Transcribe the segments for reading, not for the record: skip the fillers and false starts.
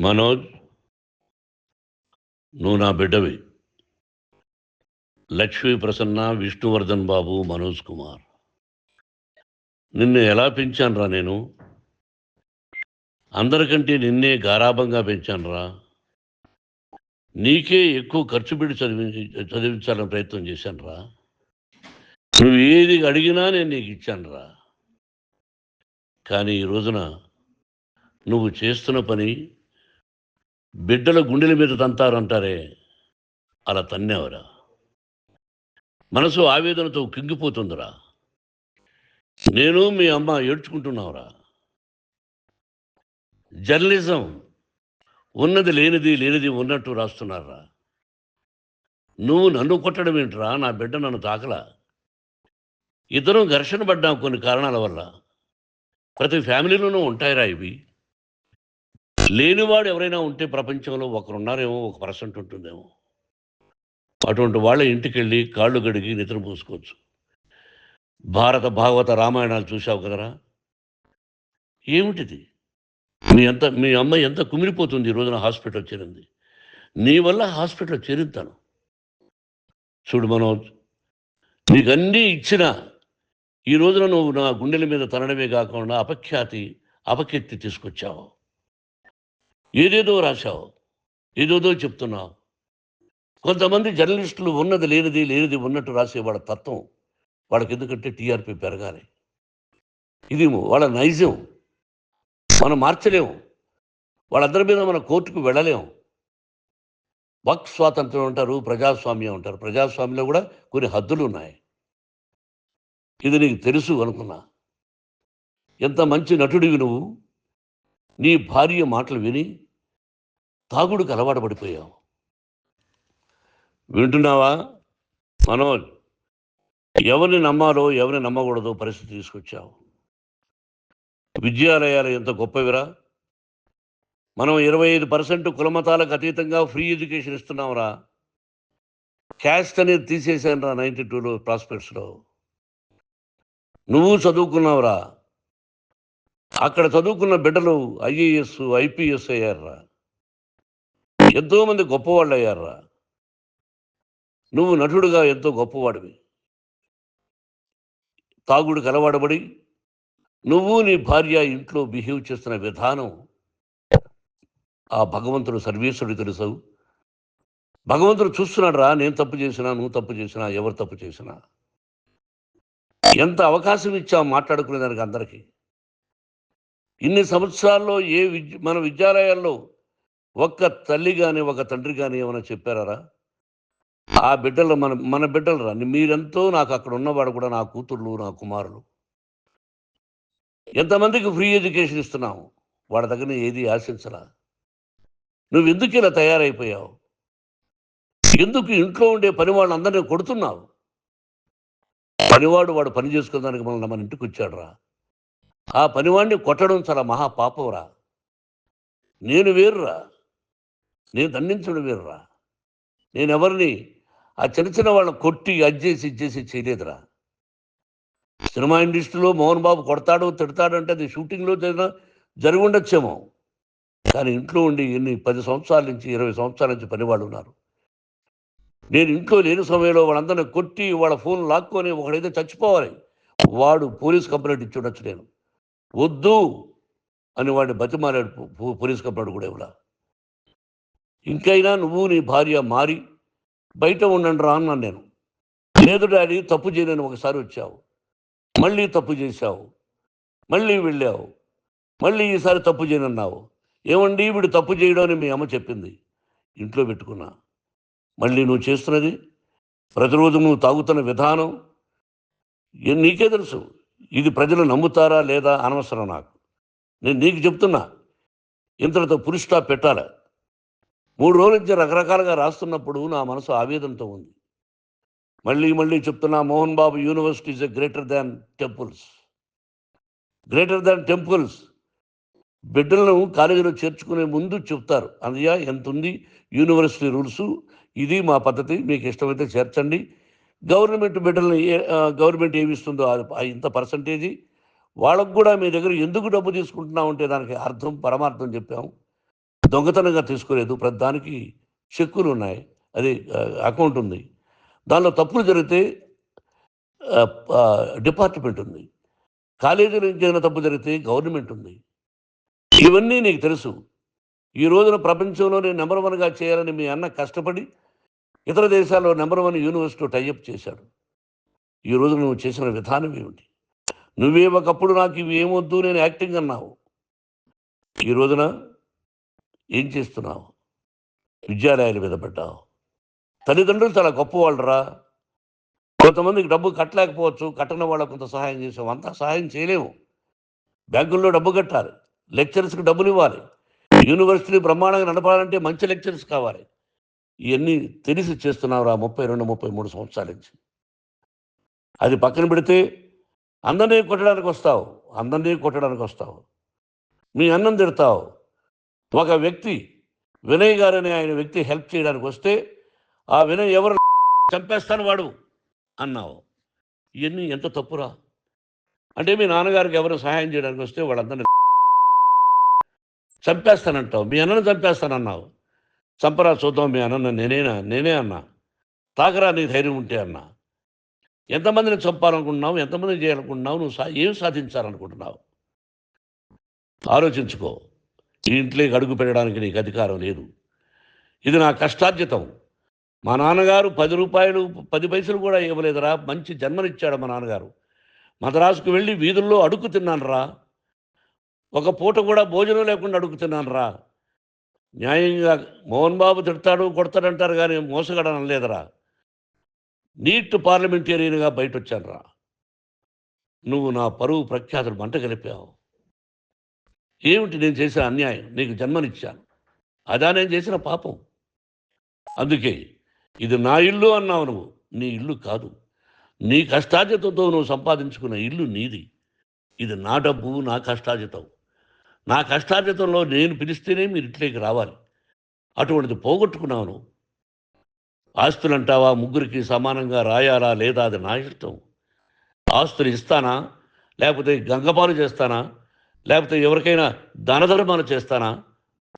మనోజ్, నువ్వు నా బిడ్డవి. లక్ష్మీ ప్రసన్న, విష్ణువర్ధన్ బాబు, మనోజ్ కుమార్. నిన్ను ఎలా పెంచానురా నేను? అందరికంటే నిన్నే గారాబంగా పెంచానురా. నీకే ఎక్కువ ఖర్చు పెట్టి చదివించాలని ప్రయత్నం చేశానురా. నువ్వు ఏది అడిగినా నేను నీకు ఇచ్చానురా. కానీ ఈ రోజున నువ్వు చేస్తున్న పని బిడ్డల గుండెల మీద తంతారంటారే, అలా తన్నేవరా. మనసు ఆవేదనతో కింగిపోతుందిరా. నేను మీ అమ్మ ఏడ్చుకుంటున్నావురా. జర్నలిజం ఉన్నది లేనిది, లేనిది ఉన్నట్టు రాస్తున్నారా. నువ్వు నన్ను కొట్టడం ఏంట్రా? నా బిడ్డ నన్ను తాకలా. ఇద్దరం ఘర్షణ పడ్డాం కొన్ని కారణాల వల్ల. ప్రతి ఫ్యామిలీలోనూ ఉంటాయిరా ఇవి. లేనివాడు ఎవరైనా ఉంటే ప్రపంచంలో ఒకరున్నారేమో, 1% ఉంటుందేమో. అటువంటి వాళ్ళ ఇంటికి వెళ్ళి కాళ్ళు గడిగి నిద్ర పూసుకోవచ్చు. భారత భాగవత రామాయణాలు చూసావు కదరా. ఏమిటిది? మీ అమ్మ ఎంత కుమిలిపోతుంది ఈ రోజున హాస్పిటల్ చేరింది. నీ వల్ల హాస్పిటల్ చేరుతాను. చూడు మనోజ్, నీకన్నీ ఇచ్చిన ఈ రోజున నువ్వు నా గుండెల మీద తనడమే కాకుండా అపకీర్తి తీసుకొచ్చావు. ఏదేదో రాశావు, ఏదేదో చెప్తున్నావు. కొంతమంది జర్నలిస్టులు ఉన్నది లేనిది, లేనిది ఉన్నట్టు రాసేవాళ్ళ తత్వం వాళ్ళకి. ఎందుకంటే టీఆర్పీ పెరగాలి. ఇది వాళ్ళ నైజం. మనం మార్చలేము. వాళ్ళందరి మీద మన కోర్టుకు వెళ్ళలేము. వాక్ స్వాతంత్రం అంటారు, ప్రజాస్వామ్యం అంటారు. ప్రజాస్వామ్యంలో కూడా కొన్ని హద్దులు ఉన్నాయి. ఇది నీకు తెలుసు అనుకున్నా. ఎంత మంచి నటుడివి నువ్వు. నీ భార్య మాటలు విని తాగుడుకు అలవాటు పడిపోయావు. వింటున్నావా మనోజ్? ఎవరిని నమ్మాలో ఎవరిని నమ్మకూడదో పరిస్థితి తీసుకొచ్చావు. విద్యాలయాలు ఎంత గొప్పవిరా. మనం 25% కులమతాలకు అతీతంగా ఫ్రీ ఎడ్యుకేషన్ ఇస్తున్నాంరా. క్యాస్ట్ అనేది తీసేసాను రా 92లో ప్రాస్పెక్ట్స్లో. నువ్వు చదువుకున్నావురా. అక్కడ చదువుకున్న బిడ్డలు ఐఏఎస్, ఐపీఎస్ అయ్యారా. ఎంతోమంది గొప్పవాళ్ళు అయ్యారా. నువ్వు నటుడుగా ఎంతో గొప్పవాడివి. తాగుడికి అలవాడబడి నువ్వు నీ భార్య ఇంట్లో బిహేవ్ చేస్తున్న విధానం ఆ భగవంతుడు సర్వేశ్వరుడు తెలుసు. భగవంతుడు చూస్తున్నాడు రా. నేను తప్పు చేసినా, నువ్వు తప్పు చేసినా, ఎవరు తప్పు చేసినా. ఎంత అవకాశం ఇచ్చావు మాట్లాడుకునేదానికి అందరికీ. ఇన్ని సంవత్సరాల్లో మన విద్యాలయాల్లో ఒక్క తల్లి కానీ ఒక తండ్రి కానీ ఏమైనా చెప్పారా? ఆ బిడ్డలు మన బిడ్డలు రా. మీరెంతో నాకు అక్కడ ఉన్నవాడు కూడా నా కూతుర్లు, నా కుమారులు. ఎంతమందికి ఫ్రీ ఎడ్యుకేషన్ ఇస్తున్నావు. వాడి దగ్గర ఏది ఆశించరా. నువ్వు ఎందుకు ఇలా తయారైపోయావు? ఎందుకు ఇంట్లో ఉండే పని వాళ్ళందరినీ కొడుతున్నావు? పనివాడు వాడు పని చేసుకోవడానికి మన ఇంటికి వచ్చాడు రా. ఆ పనివాడిని కొట్టడం చాలా మహాపాపంరా. నేను వేరురా. నేను దండించడం వేరురా. నేను ఎవరిని ఆ చిన్న వాళ్ళని కొట్టి ఇచ్చేసి చేయలేదురా. సినిమా ఇండస్ట్రీలో మోహన్ బాబు కొడతాడు, తిడతాడు అంటే అది షూటింగ్లో జరిగి ఉండొచ్చేమో. కానీ ఇంట్లో ఉండి 10 సంవత్సరాల నుంచి 20 సంవత్సరాల నుంచి పనివాళ్ళు ఉన్నారు. నేను ఇంట్లో లేని సమయంలో వాళ్ళందరినీ కొట్టి వాళ్ళ ఫోన్ లాక్కొని ఒకడైతే చచ్చిపోవాలి. వాడు పోలీస్ కంప్లైంట్ ఇచ్చి ఉండొచ్చు. నేను వద్దు అని వాడిని బతిమాలాడు. పోలీస్ కంప్లైంట్ కూడా ఇవ్వడా. ఇంకైనా నువ్వు నీ భార్య మారి బయట ఉండండి రా అన్నాను నేను. లేదు డాడీ, తప్పు చేయలేని ఒకసారి వచ్చావు, మళ్ళీ తప్పు చేశావు, మళ్ళీ వెళ్ళావు, మళ్ళీ ఈసారి తప్పు చేయనన్నావు. ఏమండి వీడు తప్పు చేయడం అని మీ అమ్మ చెప్పింది. ఇంట్లో పెట్టుకున్నా. మళ్ళీ నువ్వు చేస్తున్నది, ప్రతిరోజు నువ్వు తాగుతున్న విధానం నీకే తెలుసు. ఇది ప్రజలు నమ్ముతారా లేదా అనవసరం నాకు. నేను నీకు చెప్తున్నా, ఇంతటితో పులి స్టాప్ పెట్టాలి. 3 రోజుల నుంచి రకరకాలుగా రాస్తున్నప్పుడు నా మనసు ఆవేదనతో ఉంది. మళ్ళీ చెప్తున్నా, Mohan Babu university is greater than temples. Greater than temples. బిడ్డలను కాలేజీలో చేర్చుకునే ముందు చెప్తారు, అన్నయ్య ఎంత ఉంది యూనివర్సిటీ రూల్సు, ఇది మా పద్ధతి, మీకు ఇష్టమైతే చేర్చండి. గవర్నమెంట్ బిడ్డలను గవర్నమెంట్ ఏమి ఇస్తుందో ఇంత పర్సంటేజీ వాళ్ళకు కూడా మీ దగ్గర ఎందుకు డబ్బు తీసుకుంటున్నామంటే దానికి అర్థం పరమార్థం చెప్పాము. దొంగతనంగా తీసుకోలేదు. ప్రతిదానికి చెక్కులు ఉన్నాయి. అది అకౌంట్ ఉంది. దానిలో తప్పులు జరిగితే డిపార్ట్మెంట్ ఉంది. కాలేజీలో ఏదైనా తప్పు జరిగితే గవర్నమెంట్ ఉంది. ఇవన్నీ నీకు తెలుసు. ఈ రోజున ప్రపంచంలోనే నెంబర్ 1గా చేయాలని మీ అన్న కష్టపడి ఇతర దేశాల్లో నెంబర్ 1 యూనివర్సిటీ టైఅప్ చేశాడు. ఈ రోజు నువ్వు చేసిన విధానం ఏమిటి? నువ్వే ఒకప్పుడు నాకు ఇవి ఏమొద్దు నేను యాక్టింగ్ అన్నావు. ఈ రోజున ఏం చేస్తున్నావు? విద్యాలయాల మీద పడ్డావు. తల్లిదండ్రులు చాలా గొప్పవాళ్ళరా. కొంతమందికి డబ్బు కట్టలేకపోవచ్చు. కట్టని వాళ్ళకు కొంత సహాయం చేసాం. అంతా సహాయం చేయలేము. బ్యాంకుల్లో డబ్బు కట్టాలి. లెక్చరర్స్కి డబ్బులు ఇవ్వాలి. యూనివర్సిటీ బ్రహ్మాండంగా నడపాలంటే మంచి లెక్చరర్స్ కావాలి. ఇవన్నీ తెలిసి చేస్తున్నావురా 32, 33 సంవత్సరాల నుంచి. అది పక్కన పెడితే అందరినీ కొట్టడానికి వస్తావు. మీ అన్నం తిడతావు. ఒక వ్యక్తి వినయ్ గారనే ఆయన వ్యక్తి హెల్ప్ చేయడానికి వస్తే ఆ వినయ్ ఎవరు చంపేస్తాను వాడు అన్నావు. ఇవన్నీ ఎంత తప్పురా? అంటే మీ నాన్నగారికి ఎవరు సహాయం చేయడానికి వస్తే వాళ్ళందరినీ చంపేస్తానంటావు. మీ అన్నను చంపేస్తానన్నావు. చంపరా చూద్దాం మీ అన్న నేనే అన్నా. తాకరా నీ ధైర్యం ఉంటే అన్నా. ఎంతమందిని చంపాలనుకుంటున్నావు? ఎంతమందిని చేయాలనుకుంటున్నావు? నువ్వు ఏం సాధించాలనుకుంటున్నావు? ఆలోచించుకో. ఈ ఇంట్లోకి అడుగు పెట్టడానికి నీకు అధికారం లేదు. ఇది నా కష్టార్జితం. మా నాన్నగారు 10 రూపాయలు 10 పైసలు కూడా ఇవ్వలేదురా. మంచి జన్మనిచ్చాడు మా నాన్నగారు. మద్రాసుకు వెళ్ళి వీధుల్లో అడుగు తిన్నానురా. ఒక పూట కూడా భోజనం లేకుండా అడుగు తిన్నానురా. న్యాయంగా మోహన్ బాబు తిడతాడు కొడతాడంటారు కానీ మోసగాడని అనలేదురా. నీట్ పార్లమెంటేరియన్గా బయట వచ్చానురా. నువ్వు నా పరువు ప్రఖ్యాతులు మంట కలిపావు. ఏమిటి నేను చేసిన అన్యాయం? నీకు జన్మనిచ్చాను. అదా నేను చేసిన పాపం. అందుకే ఇది నా ఇల్లు అన్నావు. నువ్వు నీ ఇల్లు కాదు. నీ కష్టార్జితంతో నువ్వు సంపాదించుకున్న ఇల్లు నీది. ఇది నా డబ్బు, నా కష్టార్జితం. నా కష్టార్జితంలో నేను పిలిస్తేనే మీరు ఇంట్లోకి రావాలి. అటువంటిది పోగొట్టుకున్నావు నువ్వు. ఆస్తులు అంటావా? ముగ్గురికి సమానంగా రాయాలా లేదా అది నా ఇష్టం. ఆస్తులు ఇస్తానా, లేకపోతే గంగపాలు చేస్తానా, లేకపోతే ఎవరికైనా ధనధర్మాలు చేస్తానా,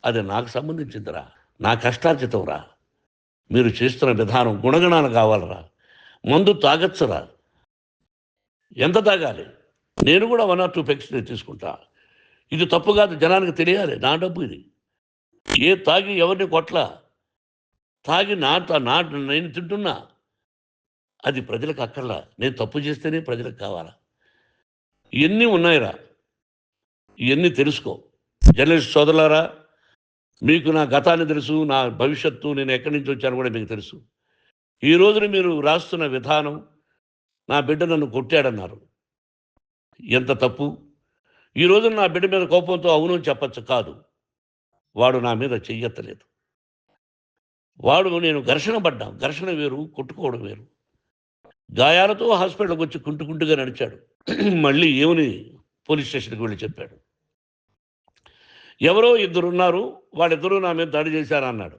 అది నాకు సంబంధించిందిరా. నా కష్టార్జితం రా. మీరు చేస్తున్న విధానం గుణగణాలు కావాలరా. మందు తాగచ్చురా. ఎంత తాగాలి? నేను కూడా 1 or 2 పెగ్స్ తీసుకుంటా. ఇది తప్పు కాదు, జనానికి తెలియాలి. నా డబ్బు ఇది. తాగి ఎవరిని కొట్లా. తాగి నేను తింటున్నా. అది ప్రజలకు అక్కర్లా. నేను తప్పు చేస్తేనే ప్రజలకు కావాలా. ఇవన్నీ ఉన్నాయిరా. ఇవన్నీ తెలుసుకో. జర్నలిస్ట్ సోదరులారా, మీకు నా గతాన్ని తెలుసు, నా భవిష్యత్తు, నేను ఎక్కడి నుంచి వచ్చాను కూడా మీకు తెలుసు. ఈ రోజున మీరు రాస్తున్న విధానం, నా బిడ్డ నన్ను కొట్టాడన్నారు. ఎంత తప్పు. ఈ రోజున నా బిడ్డ మీద కోపంతో అవును చెప్పచ్చు. కాదు, వాడు నా మీద చెయ్యెత్తలేదు. నేను ఘర్షణ పడ్డాం. ఘర్షణ వేరు, కొట్టుకోవడం వేరు. గాయాలతో హాస్పిటల్కి వచ్చి కుంటుకుంటుగా నడిచాడు. మళ్ళీ ఏమని పోలీస్ స్టేషన్కి వెళ్ళి చెప్పాడు. ఎవరో 2 ఉన్నారు, వాళ్ళిద్దరూ నా మీద దాడి చేశారన్నాడు.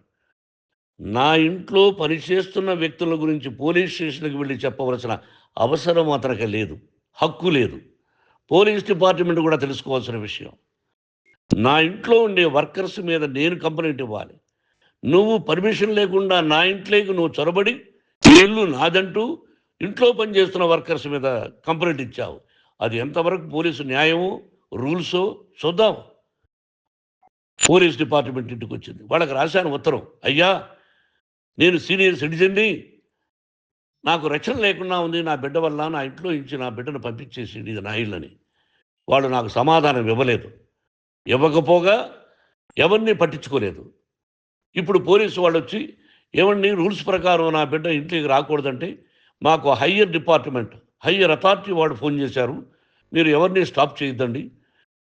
నా ఇంట్లో పనిచేస్తున్న వ్యక్తుల గురించి పోలీస్ స్టేషన్కి వెళ్ళి చెప్పవలసిన అవసరం అతనికి లేదు, హక్కు లేదు. పోలీస్ డిపార్ట్మెంట్ కూడా తెలుసుకోవాల్సిన విషయం. నా ఇంట్లో ఉండే వర్కర్స్ మీద నేను కంప్లైంట్ ఇవ్వాలి. నువ్వు పర్మిషన్ లేకుండా నా ఇంట్లోకి నువ్వు చొరబడి ఇల్లు నాదంటూ ఇంట్లో పనిచేస్తున్న వర్కర్స్ మీద కంప్లైంట్ ఇచ్చావు. అది ఎంతవరకు పోలీసు న్యాయమో రూల్సో చూద్దాం. పోలీస్ డిపార్ట్మెంట్ ఇంటికి వచ్చింది. వాళ్ళకి రాశాను ఉత్తరం. అయ్యా, నేను సీనియర్ సిటిజన్ని, నాకు రక్షణ లేకుండా ఉంది. నా బిడ్డ వల్ల నా ఇంట్లో నుంచి నా బిడ్డను పంపించేసి ఇది నా ఇల్లని. వాళ్ళు నాకు సమాధానం ఇవ్వలేదు. ఇవ్వకపోగా ఎవరిని పట్టించుకోలేదు. ఇప్పుడు పోలీసు వాళ్ళు వచ్చి ఏమండి రూల్స్ ప్రకారం నా బిడ్డ ఇంటికి రాకూడదంటే మాకు హయ్యర్ అథారిటీ వాడు ఫోన్ చేశారు. మీరు ఎవరిని స్టాప్ చేయొద్దండి,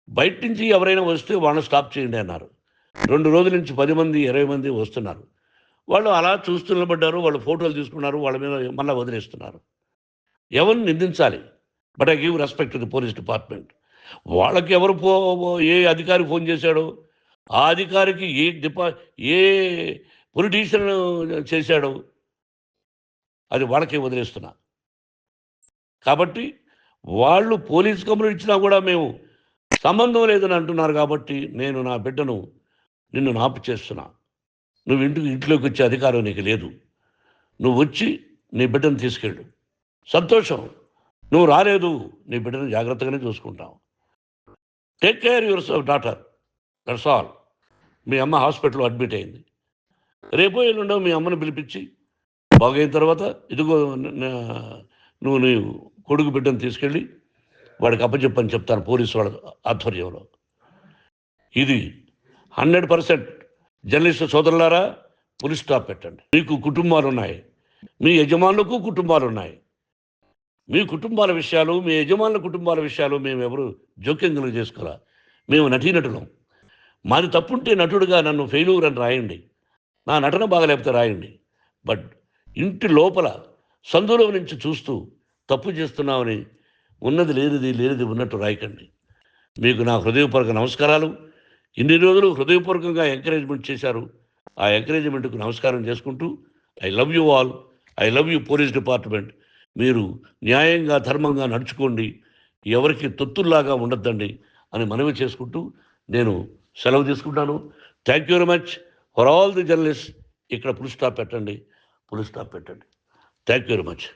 బయట నుంచి ఎవరైనా వస్తే వాళ్ళని స్టాప్ చేయండి అన్నారు. 2 రోజుల నుంచి 10 మంది 20 మంది వస్తున్నారు. వాళ్ళు అలా చూస్తూ నిలబడ్డారు. వాళ్ళు ఫోటోలు తీసుకున్నారు. వాళ్ళ మీద మళ్ళీ వదిలేస్తున్నారు. ఎవరిని నిందించాలి? But I give respect to the police department. వాళ్ళకి ఎవరు ఏ అధికారి ఫోన్ చేశాడో, ఆ అధికారికి ఏ పొలిటీషియన్ చేశాడో అది వాళ్ళకే వదిలేస్తున్నా. కాబట్టి వాళ్ళు పోలీస్ కంప్లైంట్ ఇచ్చినా కూడా మేము సంబంధం లేదని అంటున్నారు. కాబట్టి నేను నా బిడ్డను నిన్ను నాపు చేస్తున్నా. నువ్వు ఇంట్లోకి వచ్చే అధికారం నీకు లేదు. నువ్వు వచ్చి నీ బిడ్డను తీసుకెళ్ళు. సంతోషం. నువ్వు రాలేదు, నీ బిడ్డను జాగ్రత్తగానే చూసుకుంటావు. Take care your daughter, that's all. మీ అమ్మ హాస్పిటల్లో అడ్మిట్ అయింది. రేపో ఎల్లుండో మీ అమ్మను పిలిపించి బాగైన తర్వాత ఇదిగో నువ్వు నీ కొడుకు బిడ్డను తీసుకెళ్ళి వాడికి అప్పచెప్పని చెప్తాను పోలీసు వాళ్ళ ఆధ్వర్యంలో. ఇది 100% జర్నలిస్టు సోదరులారా, పులి స్టాప్ పెట్టండి. మీకు కుటుంబాలు ఉన్నాయి, మీ యజమానులకు కుటుంబాలు ఉన్నాయి. మీ కుటుంబాల విషయాలు, మీ యజమానుల కుటుంబాల విషయాలు మేము ఎవరు జోక్యం కలుగ చేసుకోవాలా. మేము నటీనటులం. మాది తప్పుంటే నటుడుగా నన్ను ఫెయిల్యూర్ అని రాయండి, నా నటన బాగలేకపోతే రాయండి. బట్ ఇంటి లోపల సందులో నుంచి చూస్తూ తప్పు చేస్తున్నామని ఉన్నది లేనిది లేనిది ఉన్నట్టు రాయకండి. మీకు నా హృదయపూర్వక నమస్కారాలు. ఇన్ని రోజులు హృదయపూర్వకంగా ఎంకరేజ్మెంట్ చేశారు. ఆ ఎంకరేజ్మెంట్కు నమస్కారం చేసుకుంటూ I love you all. I love you police department. మీరు న్యాయంగా ధర్మంగా నడుచుకోండి, ఎవరికి తొత్తుల్లాగా ఉండొద్దండి అని మనవి చేసుకుంటూ నేను సెలవు తీసుకుంటాను. Thank you very much for all the journalist. ఇక్కడ పులి స్టాప్ పెట్టండి, పులి స్టాప్ పెట్టండి. Thank you very much.